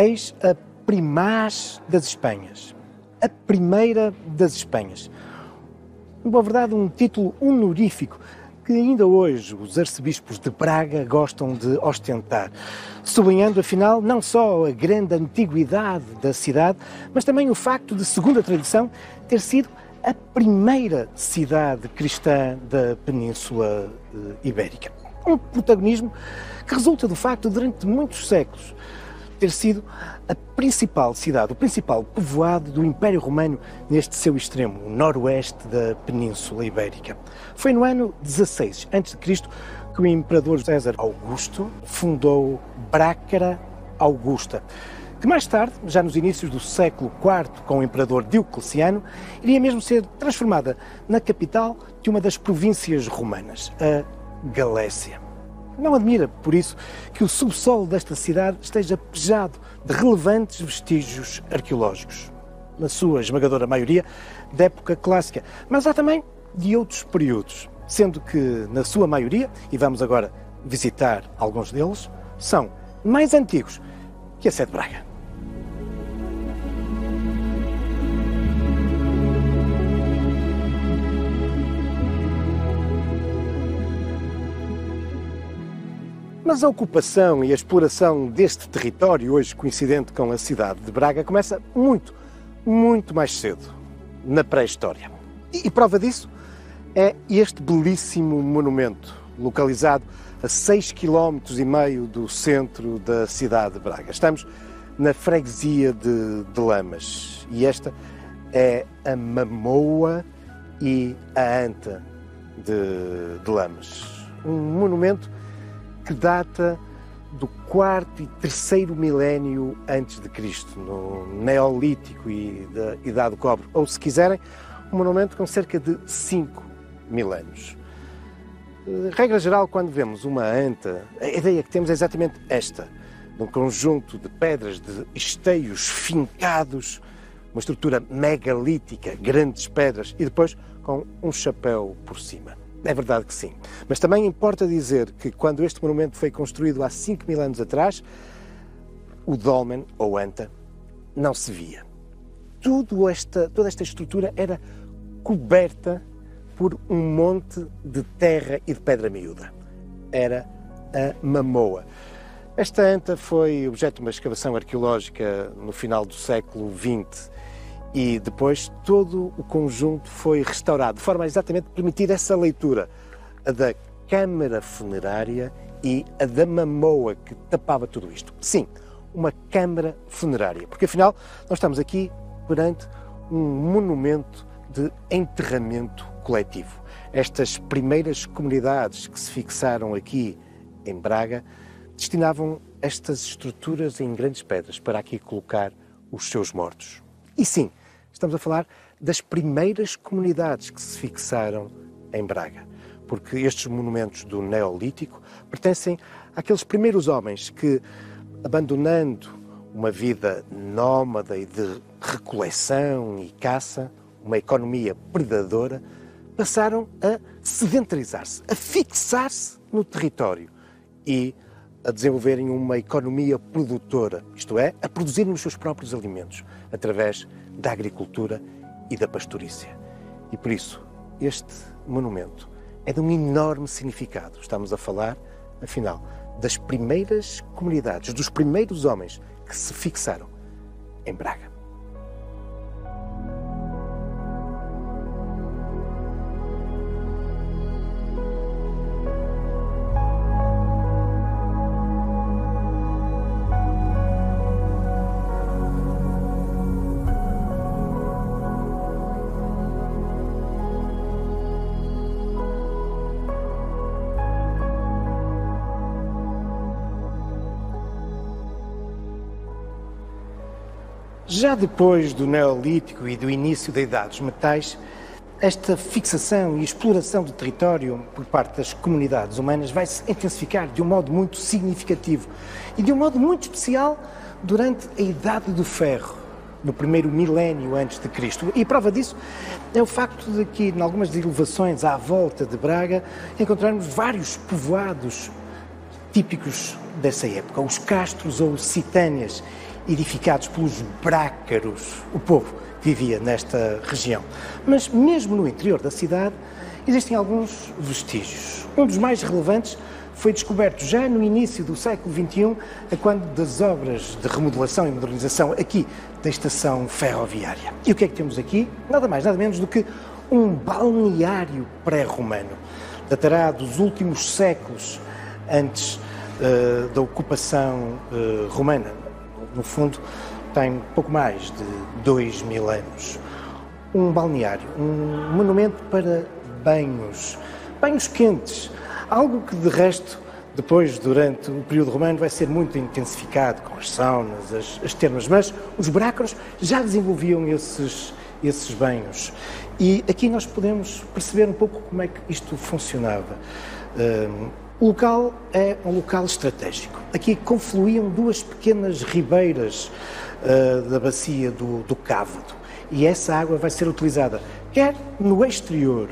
Eis a primaz das Espanhas, a primeira das Espanhas. Na verdade, um título honorífico que ainda hoje os arcebispos de Braga gostam de ostentar, sublinhando, afinal, não só a grande antiguidade da cidade, mas também o facto de, segundo a tradição, ter sido a primeira cidade cristã da Península Ibérica. Um protagonismo que resulta do facto de, durante muitos séculos, ter sido a principal cidade, o principal povoado do Império Romano neste seu extremo, o noroeste da Península Ibérica. Foi no ano 16 a.C. que o imperador César Augusto fundou Brácara Augusta, que mais tarde, já nos inícios do século IV, com o imperador Diocleciano, iria mesmo ser transformada na capital de uma das províncias romanas, a Galécia. Não admira, por isso, que o subsolo desta cidade esteja pejado de relevantes vestígios arqueológicos, na sua esmagadora maioria da época clássica, mas há também de outros períodos, sendo que, na sua maioria, e vamos agora visitar alguns deles, são mais antigos que a Sé de Braga. Mas a ocupação e a exploração deste território, hoje coincidente com a cidade de Braga, começa muito mais cedo, na pré-história. E prova disso é este belíssimo monumento, localizado a 6,5 km do centro da cidade de Braga. Estamos na freguesia de Lamas e esta é a Mamoa e a Anta de Lamas. Um monumento que data do 4º e 3º milénio antes de Cristo, no Neolítico e da Idade do Cobre, ou, se quiserem, um monumento com cerca de 5.000 anos. Regra geral, quando vemos uma anta, a ideia que temos é exatamente esta, de um conjunto de pedras, de esteios fincados, uma estrutura megalítica, grandes pedras, e depois com um chapéu por cima. É verdade que sim. Mas também importa dizer que quando este monumento foi construído há 5.000 anos atrás, o dolmen, ou anta, não se via. Toda esta estrutura era coberta por um monte de terra e de pedra miúda. Era a Mamoa. Esta anta foi objeto de uma escavação arqueológica no final do século XX e depois todo o conjunto foi restaurado, de forma a exatamente permitir essa leitura, a da câmara funerária e a da Mamoa, que tapava tudo isto. Sim, uma câmara funerária, porque afinal nós estamos aqui perante um monumento de enterramento coletivo. Estas primeiras comunidades que se fixaram aqui em Braga destinavam estas estruturas em grandes pedras para aqui colocar os seus mortos. E sim, estamos a falar das primeiras comunidades que se fixaram em Braga, porque estes monumentos do Neolítico pertencem àqueles primeiros homens que, abandonando uma vida nómada e de recoleção e caça, uma economia predadora, passaram a sedentarizar-se, a fixar-se no território e a desenvolverem uma economia produtora, isto é, a produzirem os seus próprios alimentos, através da agricultura e da pastorícia. E por isso, este monumento é de um enorme significado. Estamos a falar, afinal, das primeiras comunidades, dos primeiros homens que se fixaram em Braga. Já depois do Neolítico e do início da Idade dos Metais, esta fixação e exploração do território por parte das comunidades humanas vai se intensificar de um modo muito significativo e de um modo muito especial durante a Idade do Ferro, no primeiro milénio antes de Cristo. E prova disso é o facto de que, em algumas elevações à volta de Braga, encontramos vários povoados típicos dessa época, os castros ou citâneas. edificados pelos brácaros, o povo que vivia nesta região. Mas mesmo no interior da cidade existem alguns vestígios. Um dos mais relevantes foi descoberto já no início do século XXI, a quando das obras de remodelação e modernização aqui da estação ferroviária. E o que é que temos aqui? Nada mais, nada menos do que um balneário pré-romano. Datará dos últimos séculos antes da ocupação romana. No fundo, tem pouco mais de 2000 anos. Um balneário, um monumento para banhos quentes, algo que de resto, depois, durante o período romano, vai ser muito intensificado com as saunas, as termas, mas os brácaros já desenvolviam esses banhos. E aqui nós podemos perceber um pouco como é que isto funcionava. O local é um local estratégico. Aqui confluíam duas pequenas ribeiras da bacia do Cávado. E essa água vai ser utilizada quer no exterior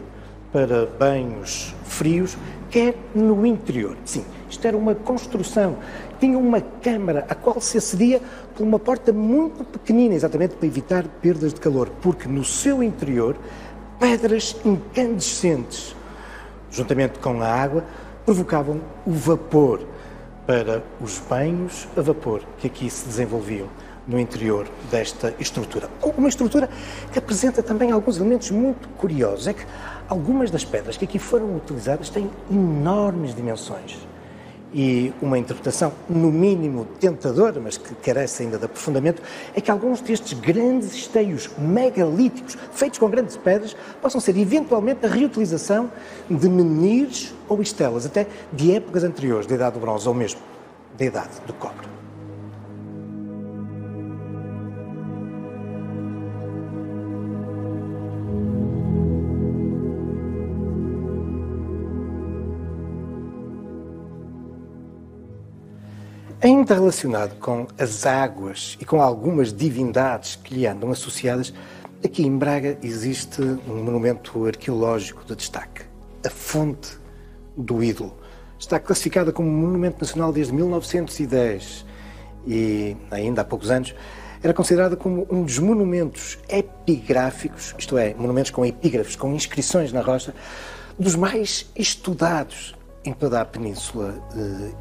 para banhos frios, quer no interior. Sim, isto era uma construção. Tinha uma câmara a qual se acedia por uma porta muito pequenina, exatamente para evitar perdas de calor, porque no seu interior, pedras incandescentes, juntamente com a água, provocavam o vapor para os banhos a vapor que aqui se desenvolviam no interior desta estrutura. Uma estrutura que apresenta também alguns elementos muito curiosos. É que algumas das pedras que aqui foram utilizadas têm enormes dimensões. E uma interpretação, no mínimo, tentadora, mas que carece ainda de aprofundamento, é que alguns destes grandes esteios megalíticos, feitos com grandes pedras, possam ser eventualmente a reutilização de menires ou estelas, até de épocas anteriores, da Idade do Bronze, ou mesmo da Idade do Cobre. Ainda relacionado com as águas e com algumas divindades que lhe andam associadas, aqui em Braga existe um monumento arqueológico de destaque, a Fonte do Ídolo. Está classificada como Monumento Nacional desde 1910 e, ainda há poucos anos, era considerada como um dos monumentos epigráficos, isto é, monumentos com epígrafes, com inscrições na rocha, dos mais estudados em toda a Península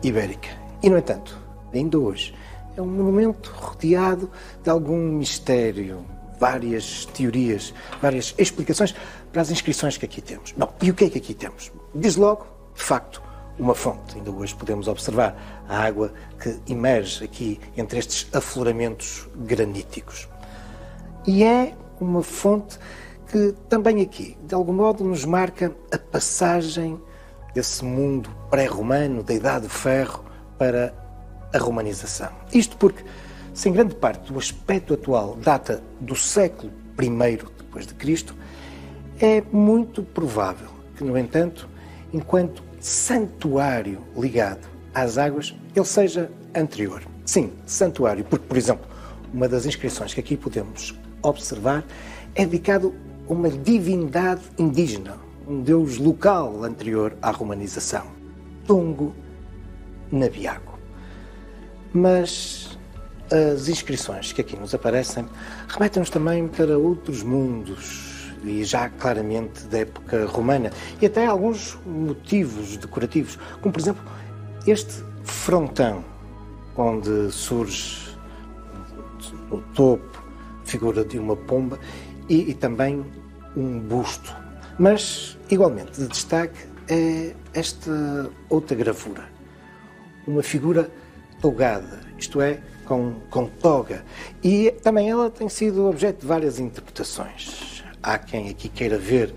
Ibérica. E, no entanto, ainda hoje, é um monumento rodeado de algum mistério, várias teorias, várias explicações para as inscrições que aqui temos. Bom, e o que é que aqui temos? Diz logo, de facto, uma fonte. Ainda hoje podemos observar a água que emerge aqui entre estes afloramentos graníticos. E é uma fonte que também aqui, de algum modo, nos marca a passagem desse mundo pré-romano, da Idade do Ferro, para a romanização. Isto porque, se em grande parte o aspecto atual data do século I depois de Cristo, é muito provável que, no entanto, enquanto santuário ligado às águas, ele seja anterior. Sim, santuário, porque, por exemplo, uma das inscrições que aqui podemos observar é dedicado a uma divindade indígena, um deus local anterior à romanização, Tongo Nabiago. Mas as inscrições que aqui nos aparecem remetem-nos também para outros mundos, e já claramente da época romana, e até alguns motivos decorativos, como por exemplo este frontão, onde surge no topo a figura de uma pomba e também um busto. Mas, igualmente, de destaque é esta outra gravura, uma figura togada, isto é, com toga. E também ela tem sido objeto de várias interpretações. Há quem aqui queira ver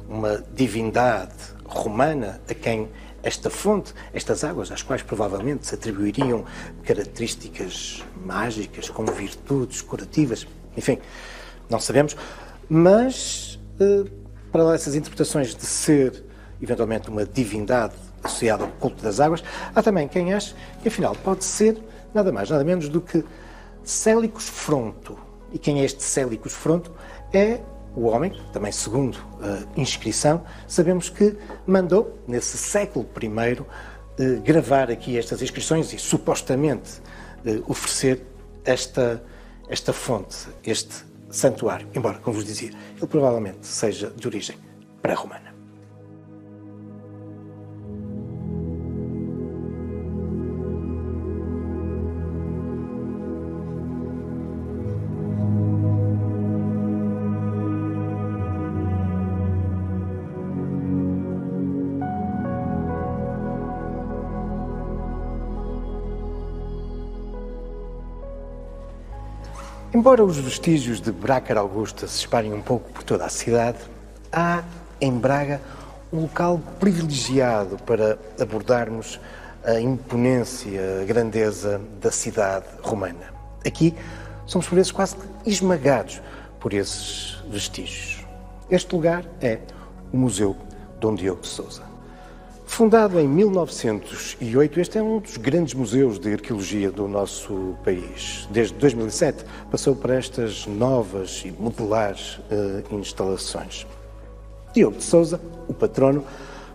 uma divindade romana a quem esta fonte, estas águas, às quais provavelmente se atribuiriam características mágicas, como virtudes curativas, enfim, não sabemos, mas para lá dessas interpretações de ser eventualmente uma divindade associada ao culto das águas, há também quem acha que, afinal, pode ser nada mais, nada menos do que Célicos Fronto. E quem é este Célicos Fronto? É o homem, também segundo a inscrição, sabemos que mandou, nesse século I, gravar aqui estas inscrições e, supostamente, oferecer esta fonte, este santuário, embora, como vos dizia, ele provavelmente seja de origem pré-romana. Embora os vestígios de Brácara Augusta se espalhem um pouco por toda a cidade, há em Braga um local privilegiado para abordarmos a imponência, a grandeza da cidade romana. Aqui somos por vezes quase esmagados por esses vestígios. Este lugar é o Museu Dom Diogo de Sousa. Fundado em 1908, este é um dos grandes museus de arqueologia do nosso país. Desde 2007 passou por estas novas e modulares instalações. Diogo de Sousa, o patrono,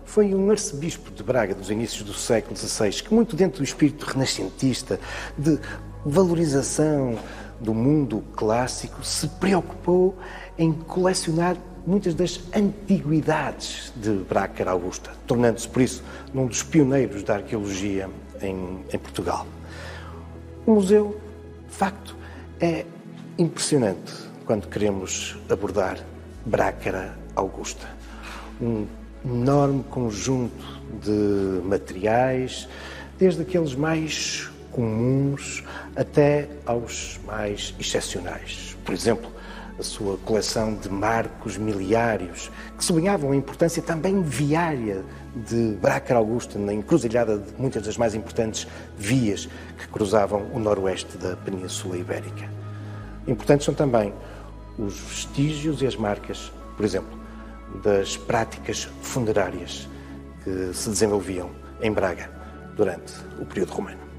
foi um arcebispo de Braga dos inícios do século XVI, que muito dentro do espírito renascentista, de valorização do mundo clássico, se preocupou em colecionar muitas das antiguidades de Brácara Augusta, tornando-se, por isso, um dos pioneiros da arqueologia em Portugal. O museu, de facto, é impressionante quando queremos abordar Brácara Augusta. Um enorme conjunto de materiais, desde aqueles mais comuns até aos mais excepcionais. Por exemplo, a sua coleção de marcos miliários, que sublinhavam a importância também viária de Brácara Augusta, na encruzilhada de muitas das mais importantes vias que cruzavam o noroeste da Península Ibérica. Importantes são também os vestígios e as marcas, por exemplo, das práticas funerárias que se desenvolviam em Braga durante o período romano.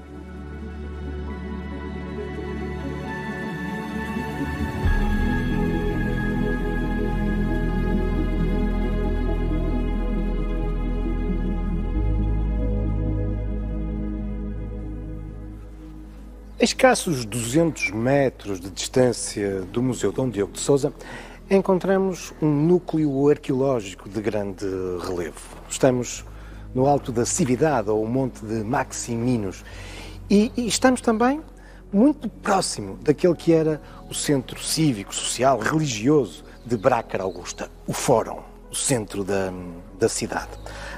A escassos 200 metros de distância do Museu Dom Diogo de Sousa, encontramos um núcleo arqueológico de grande relevo. Estamos no alto da Cividade, ou o Monte de Maximinos, e estamos também muito próximo daquele que era o centro cívico, social, religioso de Brácara Augusta, o Fórum, o centro da cidade.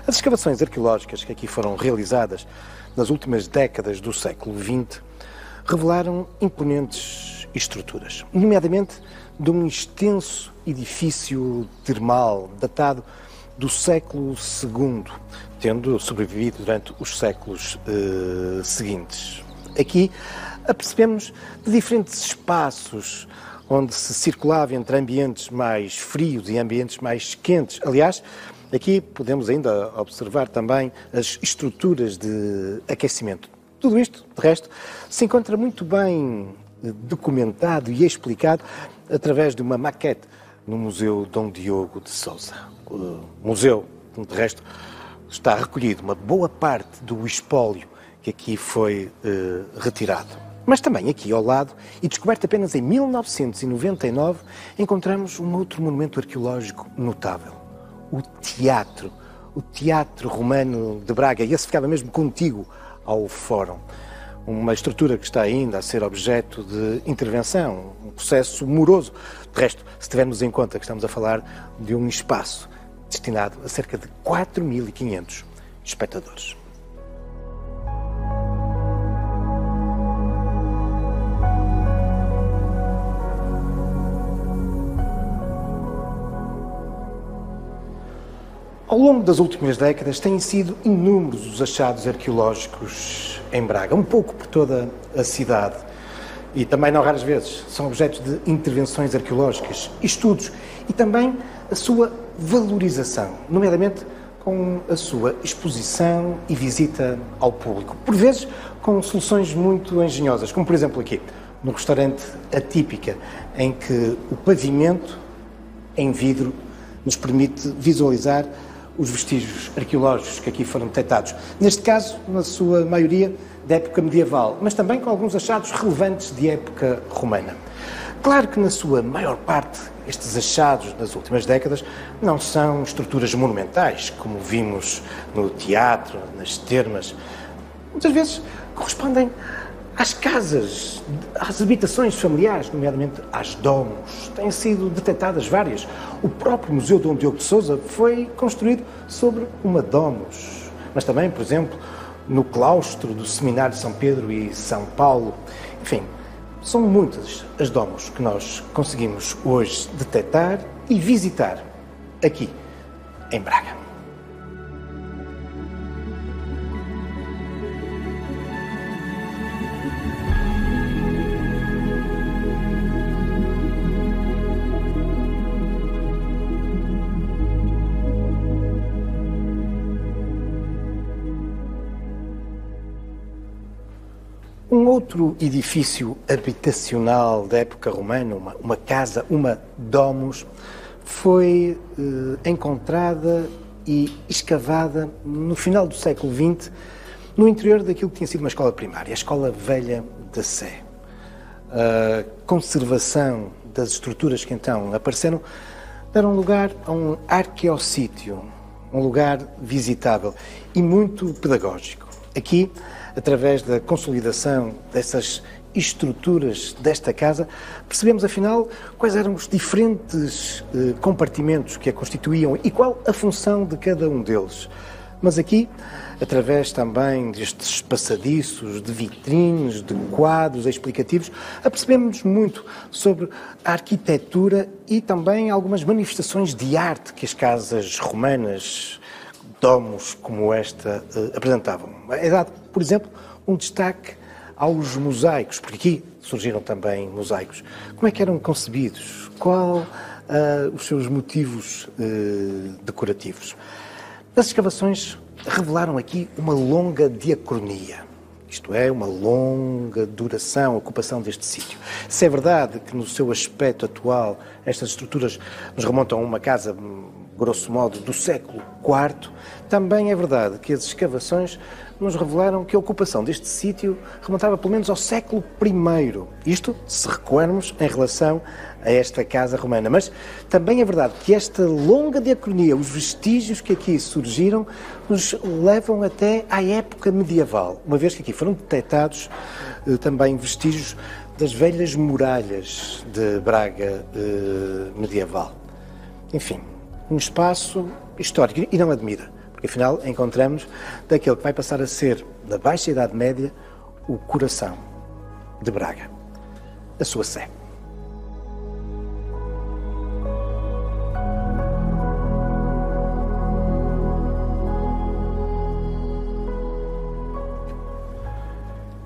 As escavações arqueológicas que aqui foram realizadas nas últimas décadas do século XX revelaram imponentes estruturas, nomeadamente de um extenso edifício termal datado do século II, tendo sobrevivido durante os séculos seguintes. Aqui apercebemos de diferentes espaços onde se circulava entre ambientes mais frios e ambientes mais quentes. Aliás, aqui podemos ainda observar também as estruturas de aquecimento. Tudo isto, de resto, se encontra muito bem documentado e explicado através de uma maquete no Museu Dom Diogo de Sousa. O museu, de resto, está recolhido uma boa parte do espólio que aqui foi retirado. Mas também aqui ao lado, e descoberto apenas em 1999, encontramos um outro monumento arqueológico notável, o Teatro Romano de Braga, e esse ficava mesmo contíguo ao Fórum. Uma estrutura que está ainda a ser objeto de intervenção, um processo moroso. De resto, se tivermos em conta que estamos a falar de um espaço destinado a cerca de 4.500 espectadores. Ao longo das últimas décadas têm sido inúmeros os achados arqueológicos em Braga, um pouco por toda a cidade. E também, não raras vezes, são objetos de intervenções arqueológicas, estudos e também a sua valorização, nomeadamente com a sua exposição e visita ao público. Por vezes com soluções muito engenhosas, como por exemplo aqui, no restaurante Atípica, em que o pavimento em vidro nos permite visualizar os vestígios arqueológicos que aqui foram detectados. Neste caso, na sua maioria, da época medieval, mas também com alguns achados relevantes de época romana. Claro que, na sua maior parte, estes achados nas últimas décadas não são estruturas monumentais, como vimos no teatro, nas termas. Muitas vezes correspondem às casas, às habitações familiares, nomeadamente às domos. Têm sido detectadas várias. O próprio Museu Dom Diogo de Sousa foi construído sobre uma domus. Mas também, por exemplo, no claustro do Seminário de São Pedro e São Paulo. Enfim, são muitas as domos que nós conseguimos hoje detectar e visitar aqui em Braga. Um outro edifício habitacional da época romana, uma casa, uma domus, foi encontrada e escavada no final do século XX, no interior daquilo que tinha sido uma escola primária, a Escola Velha da Sé. A conservação das estruturas que então apareceram deram lugar a um arqueossítio, um lugar visitável e muito pedagógico. Aqui, através da consolidação dessas estruturas desta casa, percebemos afinal quais eram os diferentes compartimentos que a constituíam e qual a função de cada um deles. Mas aqui, através também destes passadiços, de vitrines, de quadros explicativos, apercebemos muito sobre a arquitetura e também algumas manifestações de arte que as casas romanas, domos como esta, apresentavam. É dado, por exemplo, um destaque aos mosaicos, porque aqui surgiram também mosaicos. Como é que eram concebidos? Qual os seus motivos decorativos? As escavações revelaram aqui uma longa diacronia, isto é, uma longa duração, ocupação deste sítio. Se é verdade que no seu aspecto atual estas estruturas nos remontam a uma casa, grosso modo, do século IV, também é verdade que as escavações nos revelaram que a ocupação deste sítio remontava pelo menos ao século I. Isto se recuarmos em relação a esta casa romana. Mas também é verdade que esta longa diacronia, os vestígios que aqui surgiram, nos levam até à época medieval, uma vez que aqui foram detectados também vestígios das velhas muralhas de Braga medieval. Enfim, um espaço histórico e não admira, porque afinal encontramos daquele que vai passar a ser, da Baixa Idade Média, o coração de Braga, a sua sé.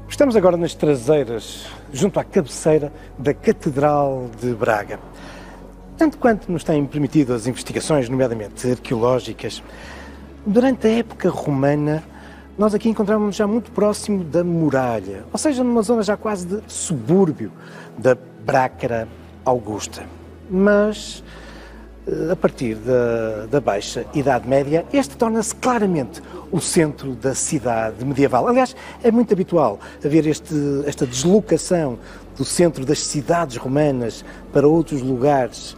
Estamos agora nas traseiras, junto à cabeceira da Catedral de Braga. Tanto quanto nos têm permitido as investigações, nomeadamente arqueológicas, durante a época romana, nós aqui encontramos-nos já muito próximo da muralha, ou seja, numa zona já quase de subúrbio da Brácara Augusta. Mas, a partir da Baixa Idade Média, este torna-se claramente o centro da cidade medieval. Aliás, é muito habitual haver esta deslocação do centro das cidades romanas para outros lugares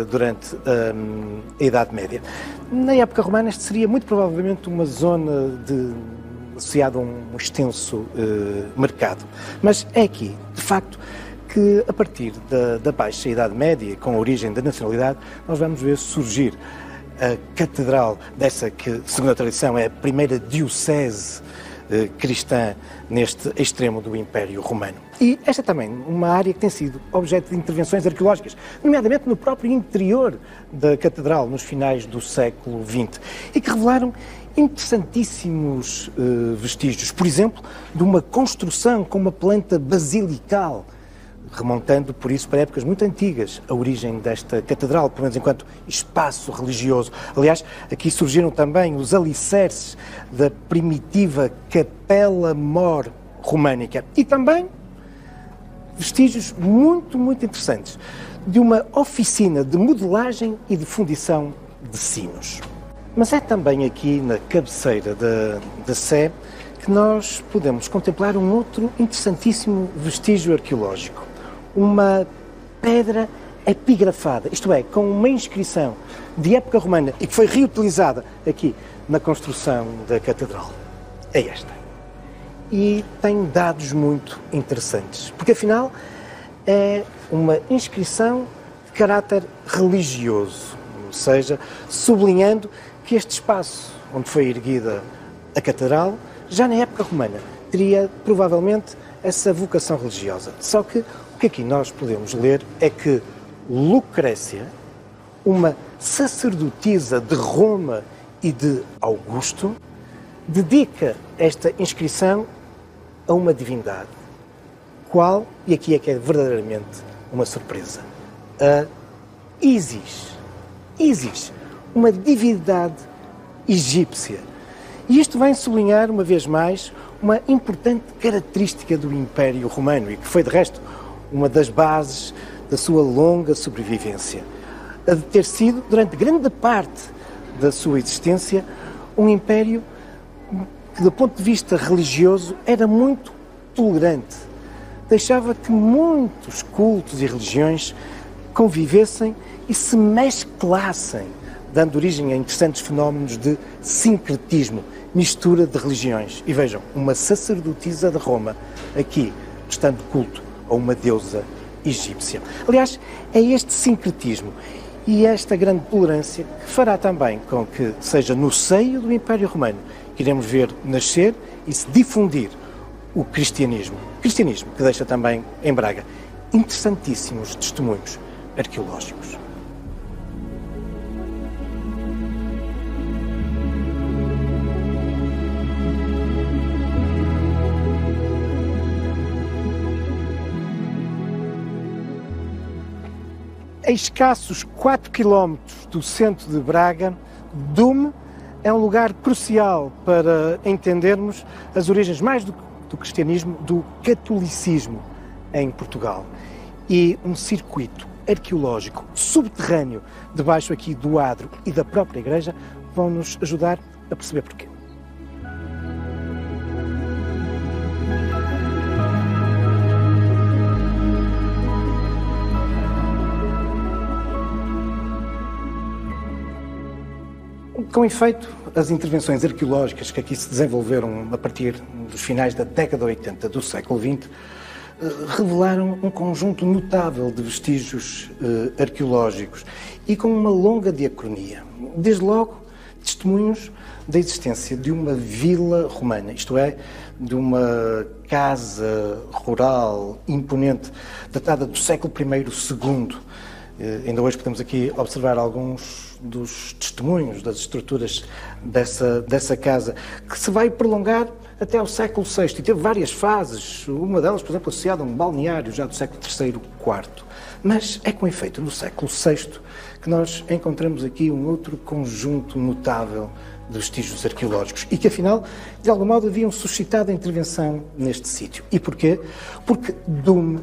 durante a Idade Média. Na época romana, este seria muito provavelmente uma zona associada a um extenso mercado. Mas é aqui, de facto, que a partir da Baixa Idade Média, com a origem da nacionalidade, nós vamos ver surgir a catedral dessa que, segundo a tradição, é a primeira diocese cristã neste extremo do Império Romano. E esta também uma área que tem sido objeto de intervenções arqueológicas, nomeadamente no próprio interior da catedral, nos finais do século XX, e que revelaram interessantíssimos vestígios, por exemplo, de uma construção com uma planta basilical, remontando, por isso, para épocas muito antigas, a origem desta catedral, pelo menos enquanto espaço religioso. Aliás, aqui surgiram também os alicerces da primitiva Capela Mor românica e também vestígios muito, muito interessantes de uma oficina de modelagem e de fundição de sinos. Mas é também aqui na cabeceira da Sé que nós podemos contemplar um outro interessantíssimo vestígio arqueológico. Uma pedra epigrafada, isto é, com uma inscrição de época romana e que foi reutilizada aqui na construção da catedral. É esta. E tem dados muito interessantes, porque afinal é uma inscrição de caráter religioso, ou seja, sublinhando que este espaço onde foi erguida a catedral, já na época romana, teria provavelmente essa vocação religiosa. Só que o que aqui nós podemos ler é que Lucrécia, uma sacerdotisa de Roma e de Augusto, dedica esta inscrição a uma divindade. Qual? E aqui é que é verdadeiramente uma surpresa. A Ísis. Ísis, uma divindade egípcia. E isto vem sublinhar, uma vez mais, uma importante característica do Império Romano e que foi, de resto, uma das bases da sua longa sobrevivência. A de ter sido, durante grande parte da sua existência, um império que, do ponto de vista religioso, era muito tolerante. Deixava que muitos cultos e religiões convivessem e se mesclassem, dando origem a interessantes fenómenos de sincretismo, mistura de religiões. E vejam, uma sacerdotisa de Roma, aqui, prestando culto a uma deusa egípcia. Aliás, é este sincretismo e esta grande tolerância que fará também com que seja no seio do Império Romano que iremos ver nascer e se difundir o cristianismo. Cristianismo que deixa também em Braga interessantíssimos testemunhos arqueológicos. A escassos 4 km do centro de Braga, Dume é um lugar crucial para entendermos as origens mais do cristianismo, do catolicismo em Portugal. E um circuito arqueológico subterrâneo debaixo aqui do adro e da própria igreja vão nos ajudar a perceber porquê. Com efeito, as intervenções arqueológicas que aqui se desenvolveram a partir dos finais da década de 80 do século XX revelaram um conjunto notável de vestígios arqueológicos e com uma longa diacronia. Desde logo, testemunhos da existência de uma vila romana, isto é, de uma casa rural imponente, datada do século I e II. Ainda hoje podemos aqui observar alguns dos testemunhos das estruturas dessa casa, que se vai prolongar até ao século VI e teve várias fases, uma delas, por exemplo, associada a um balneário já do século III e IV. Mas é com efeito no século VI que nós encontramos aqui um outro conjunto notável de vestígios arqueológicos e que, afinal, de algum modo haviam suscitado a intervenção neste sítio. E porquê? Porque Dume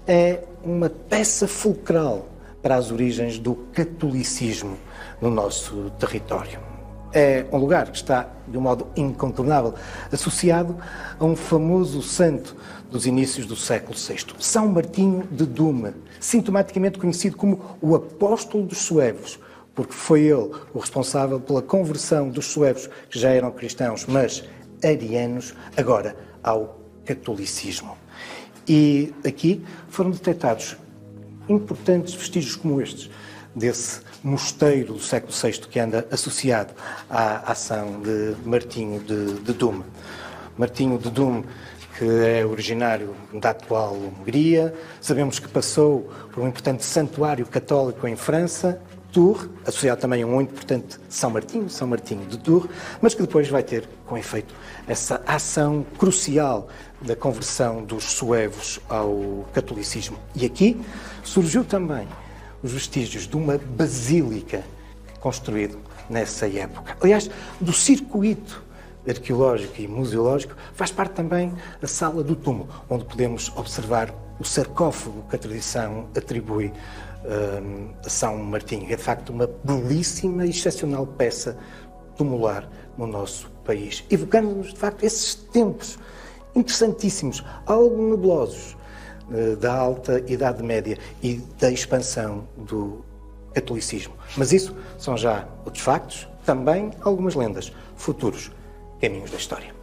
é uma peça fulcral para as origens do catolicismo no nosso território. É um lugar que está, de um modo incontornável, associado a um famoso santo dos inícios do século VI, São Martinho de Dume, sintomaticamente conhecido como o apóstolo dos suevos, porque foi ele o responsável pela conversão dos suevos, que já eram cristãos, mas arianos, agora ao catolicismo. E aqui foram detectados importantes vestígios como estes, desse mosteiro do século VI que anda associado à ação de Martinho de Dume. Martinho de Dume, que é originário da atual Hungria, sabemos que passou por um importante santuário católico em França, Tours, associado também a um muito importante São Martinho de Tours, mas que depois vai ter, com efeito, essa ação crucial da conversão dos suevos ao catolicismo. E aqui surgiu também os vestígios de uma basílica construída nessa época. Aliás, do circuito arqueológico e museológico faz parte também a Sala do Túmulo, onde podemos observar o sarcófago que a tradição atribui São Martinho. É de facto uma belíssima e excepcional peça tumular no nosso país, evocando-nos de facto esses tempos interessantíssimos, algo nebulosos, da alta Idade Média e da expansão do catolicismo. Mas isso são já outros factos, também algumas lendas, futuros caminhos da história.